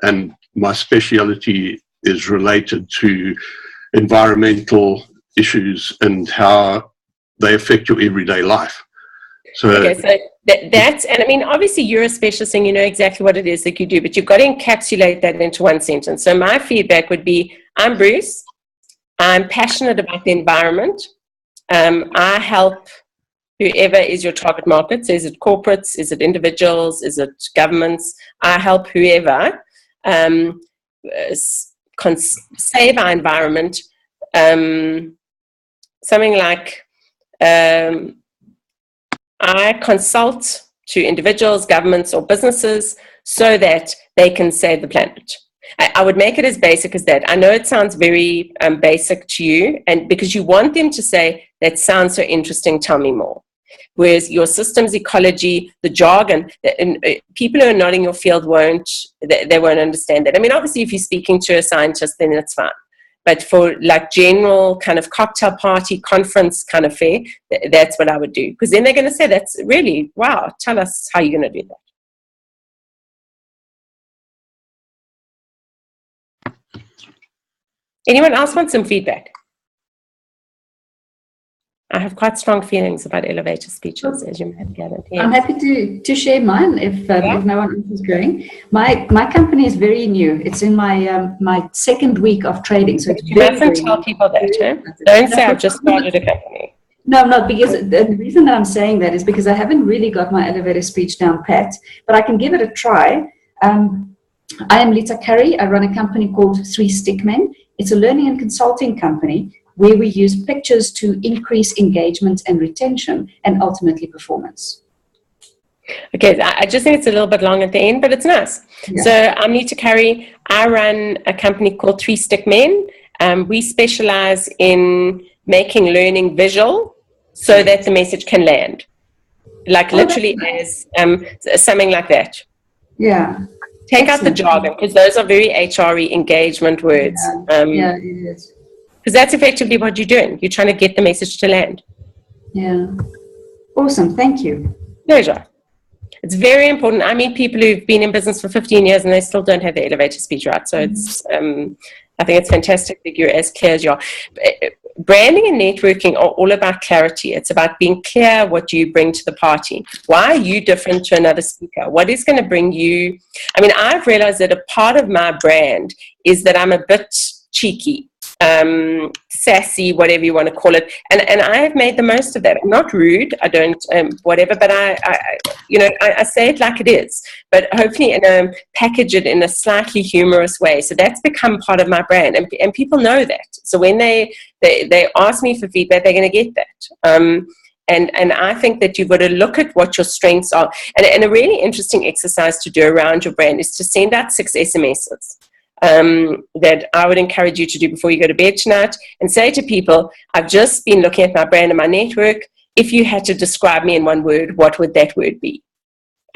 and my speciality is related to environmental issues and how they affect your everyday life. So, okay, so that's, and I mean, obviously you're a specialist and you know exactly what it is that you do, but you've got to encapsulate that into one sentence. So my feedback would be, I'm Bruce. I'm passionate about the environment. I help whoever is your target market. So is it corporates? Is it individuals? Is it governments? I help whoever save our environment. Something like I consult to individuals, governments, or businesses so that they can save the planet. I would make it as basic as that. I know it sounds very basic to you, and because you want them to say, that sounds so interesting, tell me more. Whereas your systems ecology, the jargon, people who are not in your field won't understand that. I mean, obviously, if you're speaking to a scientist, then that's fine. But for like general kind of cocktail party conference kind of fare, that's what I would do. Because then they're going to say, that's really, wow, tell us how you're going to do that. Anyone else want some feedback? I have quite strong feelings about elevator speeches, as you may have gathered. Yes. I'm happy to share mine if no one else is going. My company is very new. It's in my my second week of trading, so it's you mustn't tell people that. Don't say I've just started a company. No, because the reason that I'm saying that is because I haven't really got my elevator speech down pat, but I can give it a try. I am Lita Curry. I run a company called 3 Stickmen. It's a learning and consulting company where we use pictures to increase engagement and retention and ultimately performance. Okay, I just think it's a little bit long at the end, but it's nice. Yeah. So I'm Lita Curry. I run a company called 3 Stickmen. We specialize in making learning visual so that the message can land. Like literally as something like that. Yeah. Take out the jargon, because those are very HRE engagement words. Yeah, it is. Because that's effectively what you're doing. You're trying to get the message to land. Yeah. Awesome. Thank you. Pleasure. It's very important. I meet people who've been in business for 15 years and they still don't have the elevator speech right. So it's, I think it's fantastic that you're as clear as you are. Branding and networking are all about clarity. It's about being clear what you bring to the party. Why are you different to another speaker? What is going to bring you? I mean, I've realized that a part of my brand is that I'm a bit cheeky, sassy, whatever you want to call it. And I have made the most of that. I'm not rude. I don't, whatever, but I say it like it is, but hopefully package it in a slightly humorous way. So that's become part of my brand, and people know that. So when they ask me for feedback, they're going to get that. And I think that you've got to look at what your strengths are. And a really interesting exercise to do around your brand is to send out 6 SMSs. That I would encourage you to do before you go to bed tonight, and say to people, I've just been looking at my brand and my network. If you had to describe me in one word, what would that word be?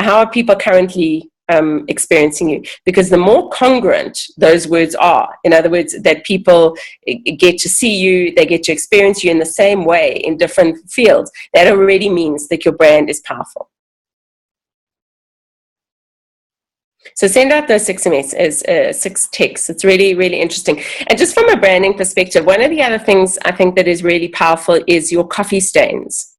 How are people currently experiencing you, because the more congruent those words are, in other words, that people get to see you, they get to experience you in the same way in different fields, that already means that your brand is powerful. So send out those 6 texts. It's really, really interesting. And just from a branding perspective, one of the other things I think that is really powerful is your coffee stains.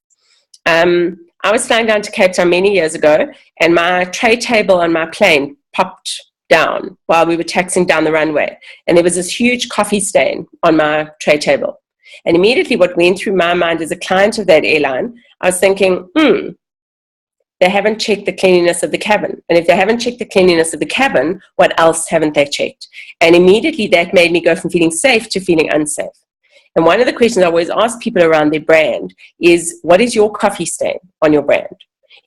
I was flying down to Cape Town many years ago, and my tray table on my plane popped down while we were taxiing down the runway. And there was this huge coffee stain on my tray table. And immediately what went through my mind as a client of that airline, I was thinking, they haven't checked the cleanliness of the cabin. And if they haven't checked the cleanliness of the cabin, what else haven't they checked? And immediately that made me go from feeling safe to feeling unsafe. And one of the questions I always ask people around their brand is, what is your coffee stain on your brand?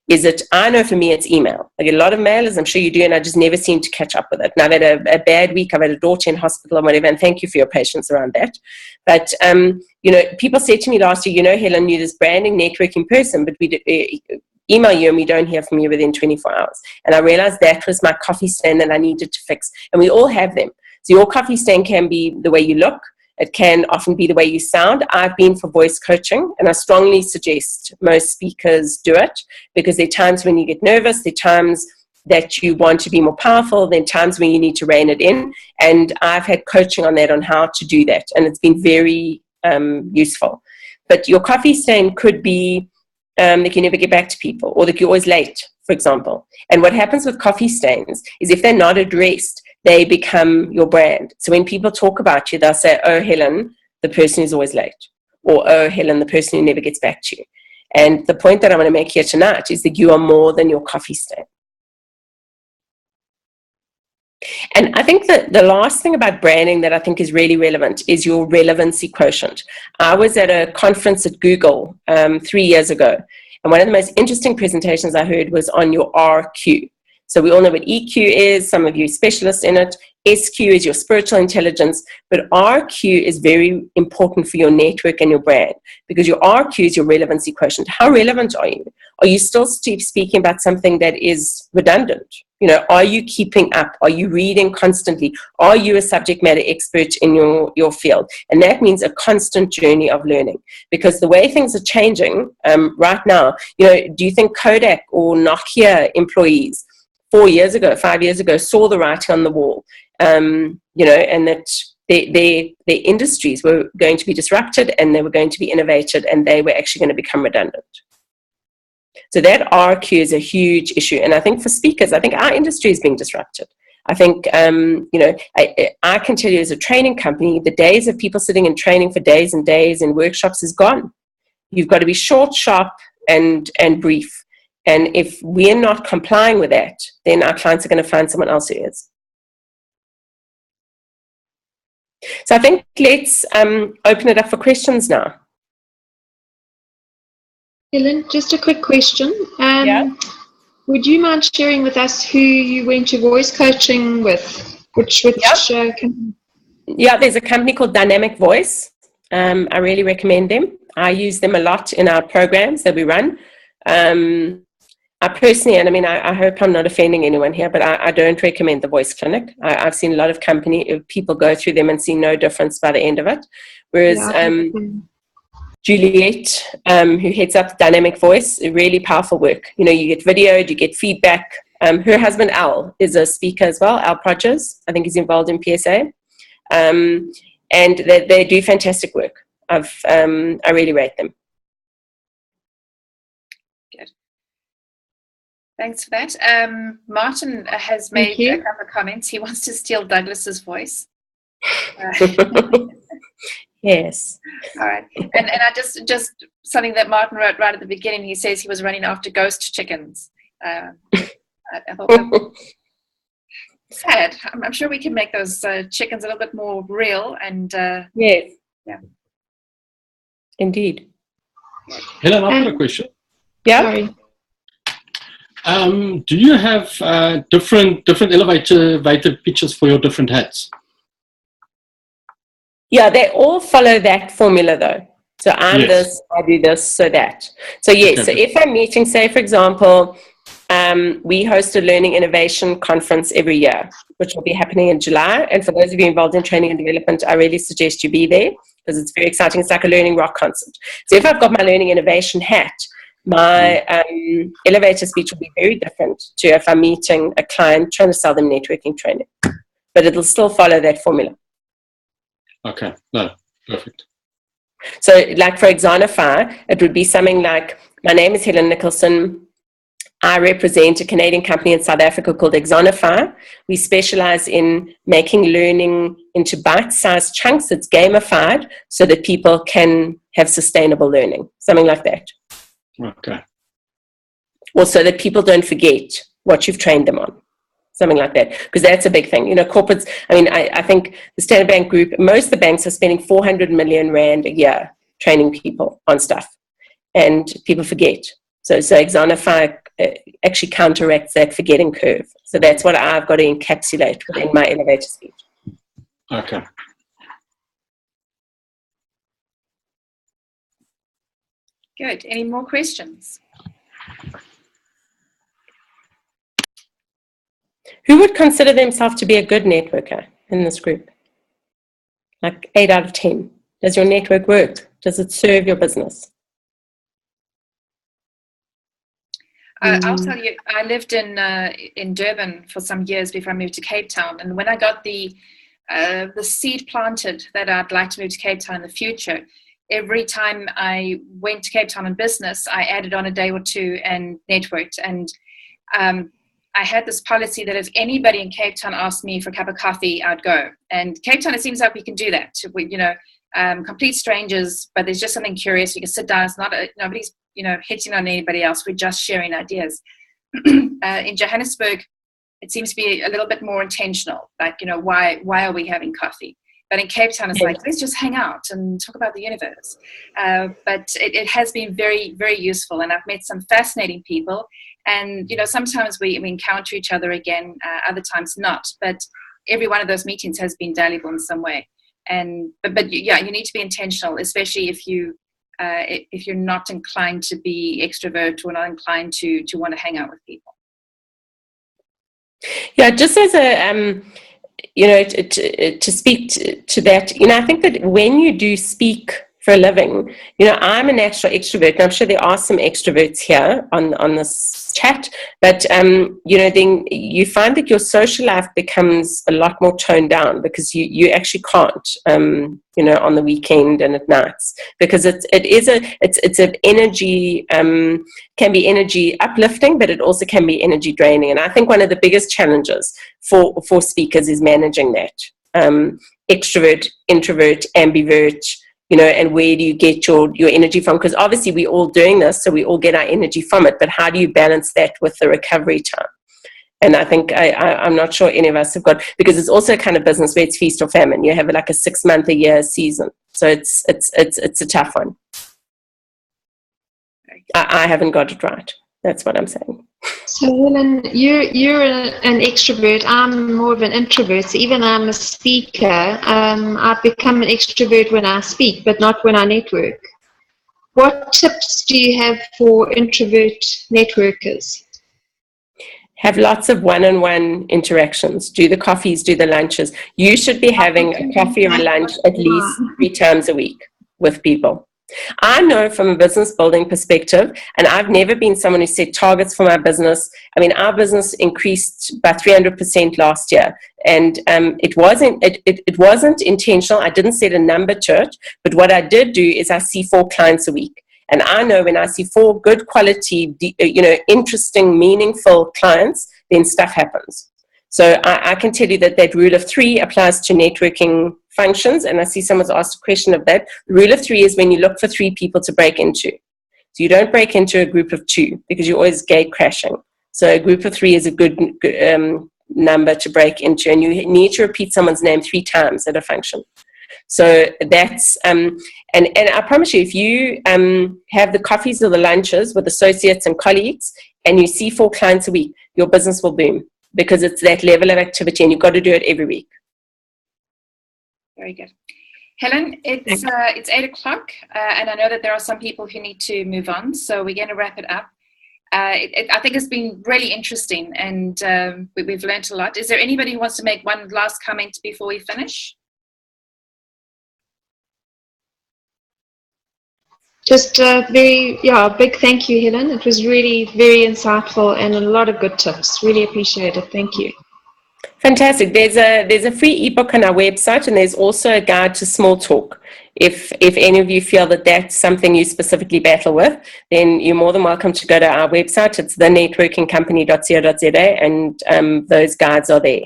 Is it, I know for me it's email. I get a lot of mail, as I'm sure you do, and I just never seem to catch up with it. And I've had a bad week, I've had a daughter in hospital and whatever, and thank you for your patience around that. But, people said to me last year, Helen, you're this branding, networking person, but we email you and we don't hear from you within 24 hours. And I realized that was my coffee stain that I needed to fix. And we all have them. So your coffee stain can be the way you look. It can often be the way you sound. I've been for voice coaching, and I strongly suggest most speakers do it, because there are times when you get nervous, there are times that you want to be more powerful, there are times when you need to rein it in. And I've had coaching on that, on how to do that. And it's been very useful. But your coffee stain could be that you never get back to people, or that you're always late, for example. And what happens with coffee stains is, if they're not addressed, they become your brand. So when people talk about you, they'll say, oh, Helen, the person who's always late. Or, oh, Helen, the person who never gets back to you. And the point that I want to make here tonight is that you are more than your coffee stain. And I think that the last thing about branding that I think is really relevant is your relevancy quotient. I was at a conference at Google 3 years ago, and one of the most interesting presentations I heard was on your RQ. So we all know what EQ is, some of you are specialists in it. SQ is your spiritual intelligence, but RQ is very important for your network and your brand, because your RQ is your relevancy quotient. How relevant are you? Are you still speaking about something that is redundant? Are you keeping up? Are you reading constantly? Are you a subject matter expert in your field? And that means a constant journey of learning, because the way things are changing right now, do you think Kodak or Nokia employees 4 years ago, 5 years ago, saw the writing on the wall, and that their industries were going to be disrupted, and they were going to be innovated, and they were actually going to become redundant? So that RQ is a huge issue. And I think for speakers, I think our industry is being disrupted. I think, I can tell you, as a training company, the days of people sitting and training for days and days in workshops is gone. You've got to be short, sharp, and brief. And if we're not complying with that, then our clients are going to find someone else who is. So I think let's open it up for questions now. Helen, just a quick question. Would you mind sharing with us who you went to voice coaching with? Which company? Yeah, there's a company called Dynamic Voice. I really recommend them. I use them a lot in our programs that we run. I personally, and I hope I'm not offending anyone here, but I don't recommend the Voice Clinic. I've seen a lot of people go through them and see no difference by the end of it. Whereas Juliet, who heads up Dynamic Voice, really powerful work. You get videoed, you get feedback. Her husband, Al, is a speaker as well, Al Prodgers. I think he's involved in PSA. And they do fantastic work. I really rate them. Good. Thanks for that. Martin has made a couple of comments. He wants to steal Douglas's voice. Yes. All right. And I just something that Martin wrote right at the beginning. He says he was running after ghost chickens. I thought that was sad. I'm sure we can make those chickens a little bit more real. And yes. Yeah. Indeed. Helen, I've got a question. Yeah. Sorry. Do you have different elevator pitches for your different hats? Yeah, they all follow that formula though. So I'm this, I do this, so that. So yes, okay. So if I'm meeting, say for example, we host a learning innovation conference every year, which will be happening in July. And for those of you involved in training and development, I really suggest you be there because it's very exciting. It's like a learning rock concert. So if I've got my learning innovation hat, my elevator speech will be very different to if I'm meeting a client trying to sell them networking training. But it'll still follow that formula. Okay, no, perfect. So like for Exonify, it would be something like, my name is Helen Nicholson. I represent a Canadian company in South Africa called Exonify. We specialize in making learning into bite-sized chunks. It's gamified so that people can have sustainable learning, something like that. Okay. Or so that people don't forget what you've trained them on, something like that. Because that's a big thing. You know, corporates, I mean, I think the Standard Bank Group, most of the banks are spending 400 million rand a year training people on stuff. And people forget. So Exonify actually counteracts that forgetting curve. So that's what I've got to encapsulate within my elevator speech. Okay. Good. Any more questions? Who would consider themselves to be a good networker in this group? Like 8 out of 10. Does your network work? Does it serve your business? I'll tell you, I lived in Durban for some years before I moved to Cape Town. And when I got the seed planted that I'd like to move to Cape Town in the future, every time I went to Cape Town in business, I added on a day or two and networked. And I had this policy that if anybody in Cape Town asked me for a cup of coffee, I'd go. And Cape Town, it seems like we can do that. We, you know, complete strangers, but there's just something curious. You can sit down. It's not nobody's, you know, hitting on anybody else. We're just sharing ideas. In Johannesburg, it seems to be a little bit more intentional. Like, you know, why are we having coffee? But in Cape Town, it's like, let's just hang out and talk about the universe. But it has been very, very useful. And I've met some fascinating people. And, you know, sometimes we encounter each other again, other times not. But every one of those meetings has been valuable in some way. And but yeah, you need to be intentional, especially if you're not inclined to be extrovert or not inclined to want to hang out with people. Yeah, just as a you know, to speak to that, you know, I think that when you do speak for a living, you know, I'm a natural extrovert, and I'm sure there are some extroverts here on this chat, but you know, then you find that your social life becomes a lot more toned down because you actually can't, you know, on the weekend and at nights, because it's an energy, can be energy uplifting, but it also can be energy draining. And I think one of the biggest challenges for speakers is managing that, extrovert, introvert, ambivert, you know, and where do you get your energy from? Because obviously we're all doing this, so we all get our energy from it, but how do you balance that with the recovery time? And I think I'm not sure any of us have got, because it's also a kind of business where it's feast or famine. You have like a 6 month a year season. So it's a tough one. I haven't got it right. That's what I'm saying. So Helen, you're an extrovert. I'm more of an introvert. So even though I'm a speaker, I've become an extrovert when I speak, but not when I network. What tips do you have for introvert networkers? Have lots of one-on-one interactions. Do the coffees, do the lunches. You should be having a coffee or a lunch at least 3 times a week with people. I know from a business building perspective, and I've never been someone who set targets for my business. I mean, our business increased by 300% last year, and it wasn't intentional. I didn't set a number to it, but what I did do is I see 4 clients a week. And I know when I see 4 good quality, you know, interesting, meaningful clients, then stuff happens. So I can tell you that rule of 3 applies to networking functions. And I see someone's asked a question of that. The rule of 3 is when you look for 3 people to break into. So you don't break into a group of 2 because you're always gate crashing. So a group of 3 is a good number to break into. And you need to repeat someone's name 3 times at a function. So that's, and I promise you, if you have the coffees or the lunches with associates and colleagues, and you see 4 clients a week, your business will boom, because it's that level of activity, and you've got to do it every week. Very good. Helen, it's 8 o'clock, and I know that there are some people who need to move on, so we're going to wrap it up. I think it's been really interesting, and we've learned a lot. Is there anybody who wants to make one last comment before we finish? Just big thank you, Helen. It was really very insightful and a lot of good tips. Really appreciate it. Thank you. Fantastic. There's a free ebook on our website, and there's also a guide to small talk. If any of you feel that that's something you specifically battle with, then you're more than welcome to go to our website. It's thenetworkingcompany.co.za, and those guides are there.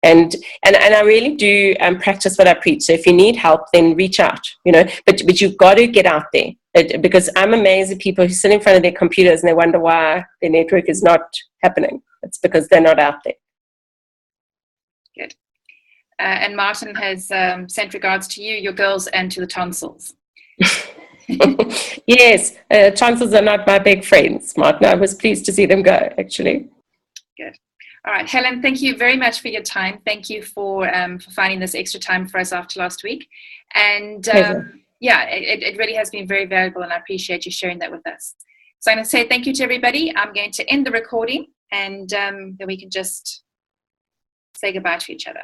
And I really do practice what I preach. So if you need help, then reach out, but you've got to get out there, because I'm amazed at people who sit in front of their computers and they wonder why their network is not happening. It's because they're not out there. Good. And Martin has sent regards to you, your girls, and to the tonsils. Yes, tonsils are not my big friends, Martin. I was pleased to see them go, actually. Good. All right, Helen, thank you very much for your time. Thank you for finding this extra time for us after last week. And it really has been very valuable, and I appreciate you sharing that with us. So I'm going to say thank you to everybody. I'm going to end the recording, and then we can just say goodbye to each other.